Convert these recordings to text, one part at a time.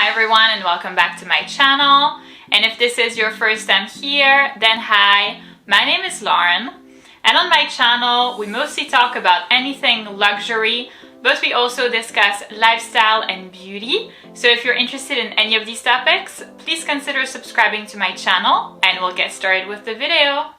Hi everyone and welcome back to my channel. And if this is your first time here, then hi, my name is Lauren. And on my channel, we mostly talk about anything luxury, but we also discuss lifestyle and beauty. So if you're interested in any of these topics, please consider subscribing to my channel and we'll get started with the video.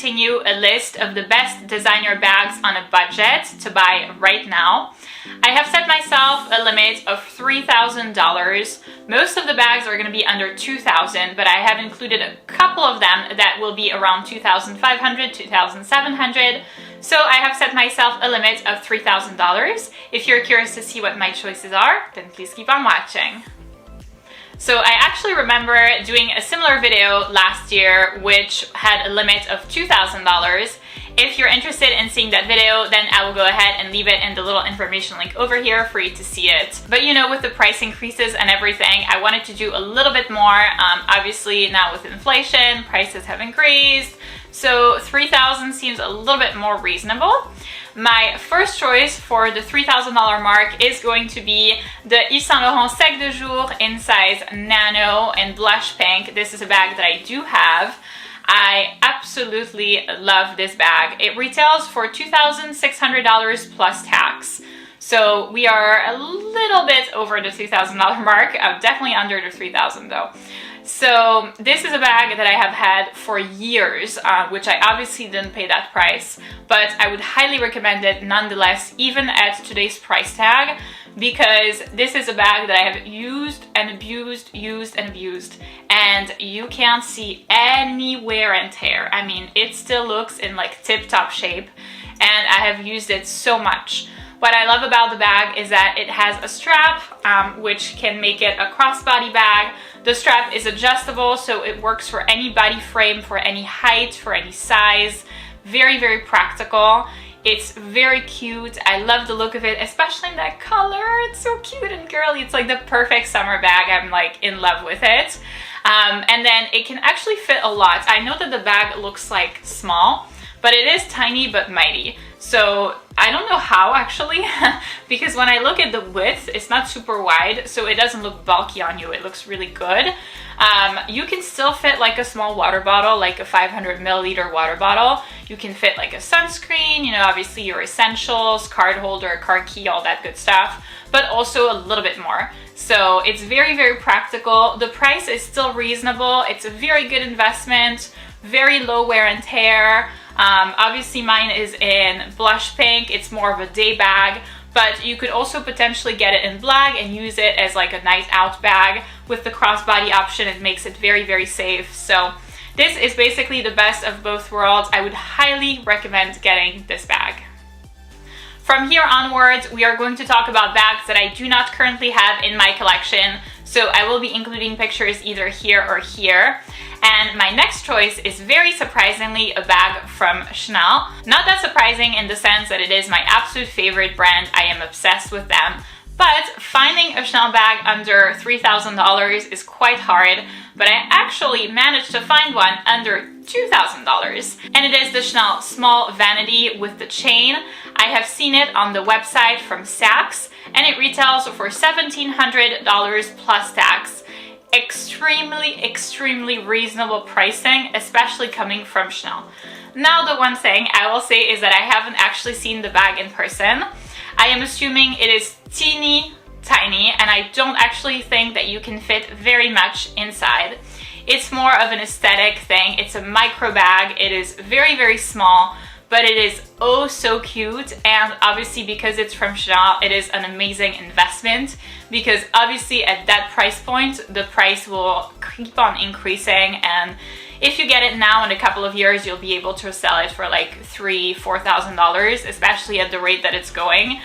You a list of the best designer bags on a budget to buy right now. I have set myself a limit of $3,000. Most of the bags are going to be under $2,000, but I have included a couple of them that will be around $2,500, $2,700. So I have set myself a limit of $3,000. If you're curious to see what my choices are, then please keep on watching. So I actually remember doing a similar video last year which had a limit of $2,000. If you're interested in seeing that video, then I will go ahead and leave it in the little information link over here for you to see it. But you know, with the price increases and everything, I wanted to do a little bit more. Obviously now with inflation, prices have increased. So $3,000 seems a little bit more reasonable. My first choice for the $3,000 mark is going to be the Yves Saint Laurent Sec de Jour in size Nano and Blush Pink. This is a bag that I do have. I absolutely love this bag. It retails for $2,600 plus tax. So we are a little bit over the $2,000 mark, definitely under the $3,000 though. So this is a bag that I have had for years, which I obviously didn't pay that price, but I would highly recommend it nonetheless, even at today's price tag, because this is a bag that I have used and abused, and you can't see any wear and tear. I mean, it still looks in like tip-top shape, and I have used it so much. What I love about the bag is that it has a strap, which can make it a crossbody bag. The strap is adjustable, so it works for any body frame, for any height, for any size. Very, very practical. It's very cute. I love the look of it, especially in that color. It's so cute and girly. It's like the perfect summer bag. I'm like in love with it. And then it can actually fit a lot. I know that the bag looks like small, but it is tiny but mighty. So I don't know how actually, because when I look at the width, it's not super wide, so it doesn't look bulky on you. It looks really good. You can still fit like a small water bottle, like a 500 milliliter water bottle. You can fit like a sunscreen, you know, obviously your essentials, card holder, card key, all that good stuff, but also a little bit more. So it's very, very practical. The price is still reasonable. It's a very good investment, very low wear and tear. Obviously mine is in blush pink. It's more of a day bag, but you could also potentially get it in black and use it as like a night out bag. With the crossbody option, it makes it very, very safe. So this is basically the best of both worlds. I would highly recommend getting this bag. From here onwards, we are going to talk about bags that I do not currently have in my collection. So I will be including pictures either here or here. And my next choice is very surprisingly a bag from Chanel. Not that surprising in the sense that it is my absolute favorite brand. I am obsessed with them. But finding a Chanel bag under $3,000 is quite hard, but I actually managed to find one under $2,000. And it is the Chanel Small Vanity with the chain. I have seen it on the website from Saks, and it retails for $1,700 plus tax. Extremely reasonable pricing, especially coming from Chanel. Now, the one thing I will say is that I haven't actually seen the bag in person. I am assuming it is teeny tiny, and I don't actually think that you can fit very much inside. It's more of an aesthetic thing. It's a micro bag. It is very, very small, but it is oh so cute. And obviously because it's from Chanel, it is an amazing investment, because obviously at that price point, the price will keep on increasing, and if you get it now, in a couple of years, you'll be able to sell it for like $3,000–$4,000, especially at the rate that it's going,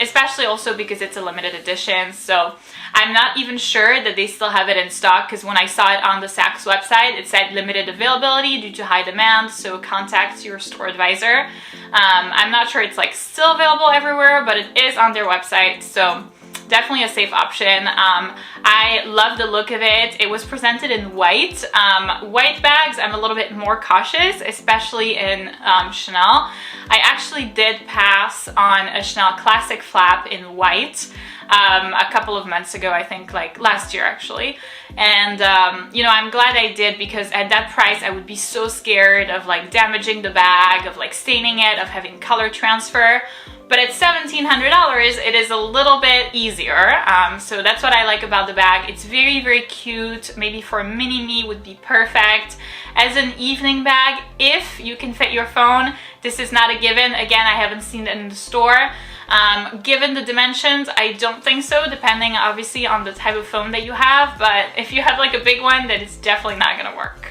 especially also because it's a limited edition. So I'm not even sure that they still have it in stock, because when I saw it on the Saks website, it said limited availability due to high demand, so contact your store advisor. I'm not sure it's like still available everywhere, but it is on their website. So definitely a safe option. I love the look of it. It was presented in white. White bags, I'm a little bit more cautious, especially in Chanel. I actually did pass on a Chanel classic flap in white a couple of months ago, I think like last year actually. And you know, I'm glad I did, because at that price I would be so scared of like damaging the bag, of like staining it, of having color transfer. But at $1,700, it is a little bit easier. So that's what I like about the bag. It's very, very cute. Maybe for a mini me would be perfect. As an evening bag, if you can fit your phone, this is not a given. Again, I haven't seen it in the store. Given the dimensions, I don't think so, depending obviously on the type of phone that you have. But if you have like a big one, then it's definitely not gonna work.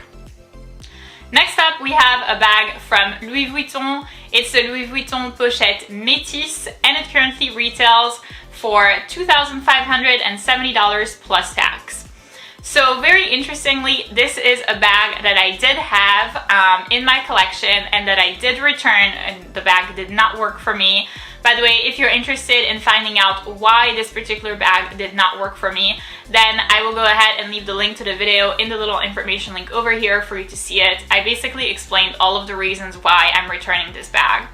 Next up, we have a bag from Louis Vuitton. It's the Louis Vuitton Pochette Métis, and it currently retails for $2,570 plus tax. So very interestingly, this is a bag that I did have in my collection and that I did return, and the bag did not work for me. By the way, if you're interested in finding out why this particular bag did not work for me, then I will go ahead and leave the link to the video in the little information link over here for you to see it. I basically explained all of the reasons why I'm returning this bag.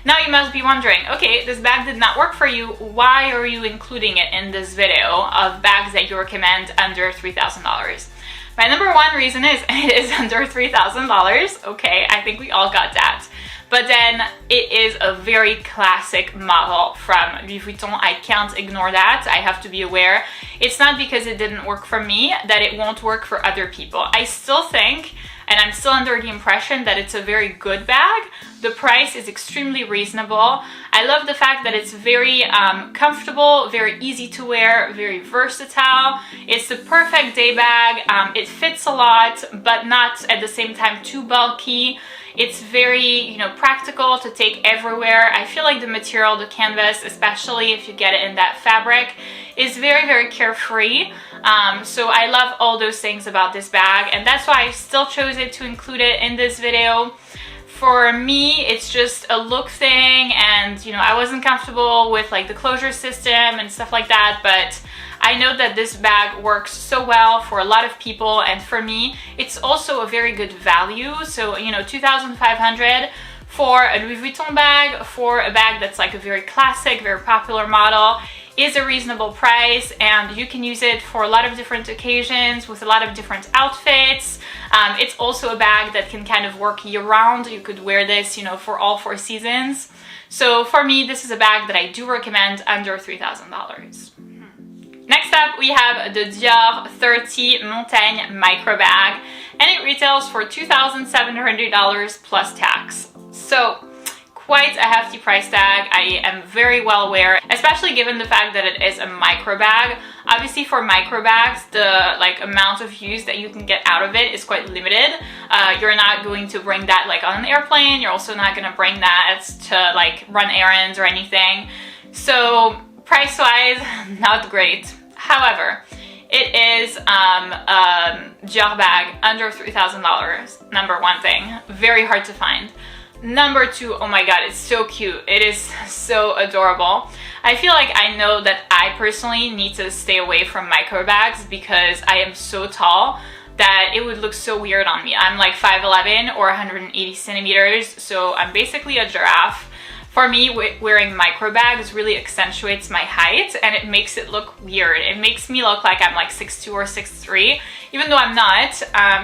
Now you must be wondering, okay, this bag did not work for you. Why are you including it in this video of bags that you recommend under $3,000? My number one reason is it is under $3,000. Okay, I think we all got that. But then it is a very classic model from Louis Vuitton. I can't ignore that. I have to be aware. It's not because it didn't work for me that it won't work for other people. I still think, and I'm still under the impression, that it's a very good bag. The price is extremely reasonable. I love the fact that it's very comfortable, very easy to wear, very versatile. It's the perfect day bag. It fits a lot, but not at the same time too bulky. It's very, you know, practical to take everywhere. I feel like the material, the canvas, especially if you get it in that fabric, is very, very carefree. So I love all those things about this bag, and that's why I still chose it to include it in this video. For me, it's just a look thing, and you know, I wasn't comfortable with like the closure system and stuff like that, but I know that this bag works so well for a lot of people, and for me, it's also a very good value. So, you know, $2,500 for a Louis Vuitton bag, for a bag that's like a very classic, very popular model, is a reasonable price, and you can use it for a lot of different occasions with a lot of different outfits. It's also a bag that can kind of work year-round. You could wear this, you know, for all 4 seasons. So for me, this is a bag that I do recommend under $3,000. Next up, we have the Dior 30 Montagne Micro Bag, and it retails for $2,700 plus tax. So quite a hefty price tag. I am very well aware, especially given the fact that it is a micro bag. Obviously for micro bags, the like amount of use that you can get out of it is quite limited. You're not going to bring that like on an airplane. You're also not going to bring that to like run errands or anything. So price-wise, not great. However, it is a Dior bag under $3,000. Number one thing, very hard to find. Number two, oh my god, it's so cute. It is so adorable. I feel like I know that I personally need to stay away from micro bags because I am so tall that it would look so weird on me. I'm like 5'11" or 180 centimeters, so I'm basically a giraffe. For me, wearing micro bags really accentuates my height, and it makes it look weird. It makes me look like I'm like 6'2" or 6'3", even though I'm not.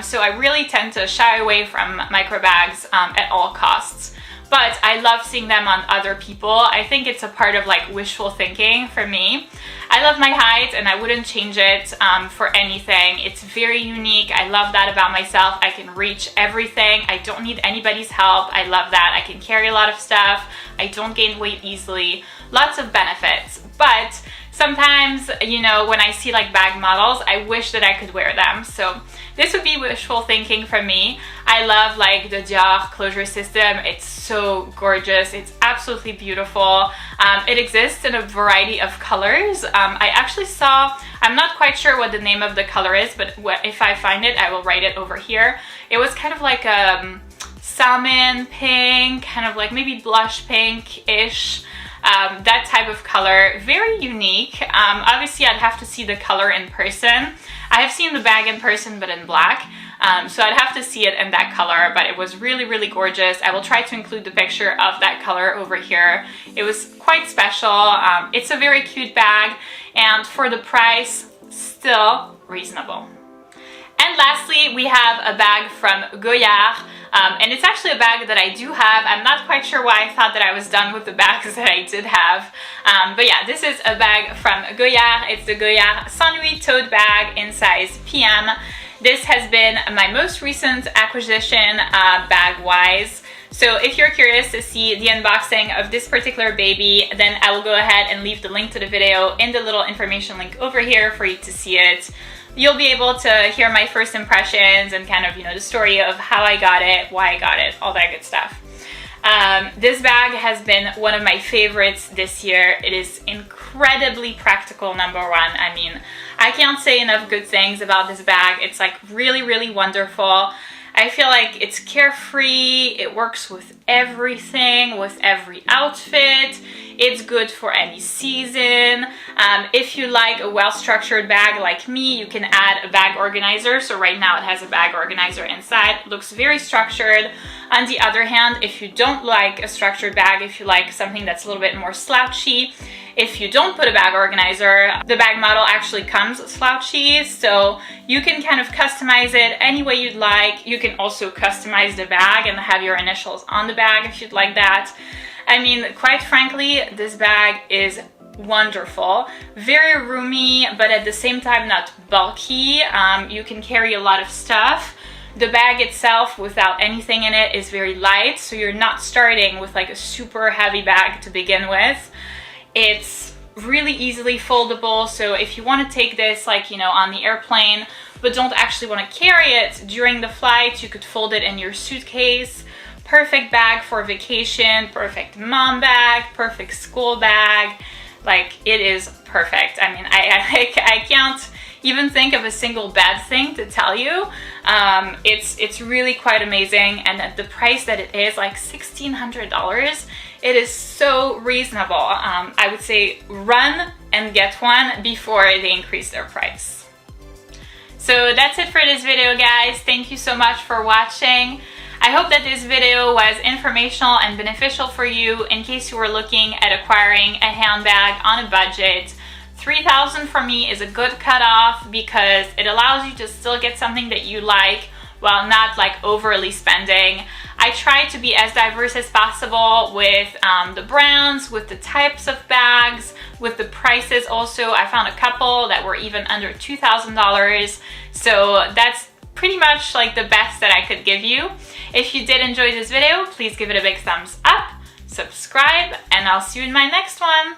So I really tend to shy away from micro bags at all costs. But I love seeing them on other people. I think it's a part of like wishful thinking for me. I love my height and I wouldn't change it for anything. It's very unique. I love that about myself. I can reach everything. I don't need anybody's help. I love that. I can carry a lot of stuff. I don't gain weight easily. Lots of benefits. But sometimes, you know, when I see like bag models, I wish that I could wear them. So this would be wishful thinking for me. I love like the Dior closure system. It's so gorgeous. It's absolutely beautiful. It exists in a variety of colors. I actually saw, I'm not quite sure what the name of the color is, but if I find it, I will write it over here. It was kind of like a salmon pink, kind of like maybe blush pink-ish. that type of color. Very unique. Obviously I'd have to see the color in person. I have seen the bag in person but in black. So I'd have to see it in that color, but it was really, really gorgeous. I will try to include the picture of that color over here. It was quite special. It's a very cute bag, and for the price, still reasonable. And lastly, we have a bag from Goyard, and it's actually a bag that I do have. I'm not quite sure why I thought that I was done with the bags that I did have. But yeah, this is a bag from Goyard. It's the Goyard S'Ennuie tote bag in size PM. This has been my most recent acquisition bag-wise. So if you're curious to see the unboxing of this particular baby, then I will go ahead and leave the link to the video in the little information link over here for you to see it. You'll be able to hear my first impressions and kind of, the story of how I got it, why I got it, all that good stuff. This bag has been one of my favorites this year. It is incredibly practical, number one. I mean, I can't say enough good things about this bag. It's like really, really wonderful. I feel like it's carefree, it works with everything, with every outfit. It's good for any season. If you like a well-structured bag like me, you can add a bag organizer. So right now it has a bag organizer inside. It looks very structured. On the other hand, if you don't like a structured bag, if you like something that's a little bit more slouchy, if you don't put a bag organizer, the bag model actually comes slouchy, so you can kind of customize it any way you'd like. You can also customize the bag and have your initials on the bag if you'd like that. I mean, quite frankly, this bag is wonderful. Very roomy, but at the same time not bulky. You can carry a lot of stuff. The bag itself, without anything in it, is very light, so you're not starting with like a super heavy bag to begin with. It's really easily foldable, so if you want to take this like, on the airplane, but don't actually want to carry it during the flight, you could fold it in your suitcase. Perfect bag for vacation, perfect mom bag, perfect school bag. Like, it is perfect. I mean, I can't even think of a single bad thing to tell you. It's really quite amazing, and at the price that it is, like $1,600, it is so reasonable. I would say run and get one before they increase their price. So that's it for this video, guys. Thank you so much for watching. I hope that this video was informational and beneficial for you in case you were looking at acquiring a handbag on a budget. $3,000 for me is a good cutoff because it allows you to still get something that you like while not like overly spending. I try to be as diverse as possible with the brands, with the types of bags, with the prices also. I found a couple that were even under $2,000. So that's pretty much like the best that I could give you. If you did enjoy this video, please give it a big thumbs up, subscribe, and I'll see you in my next one.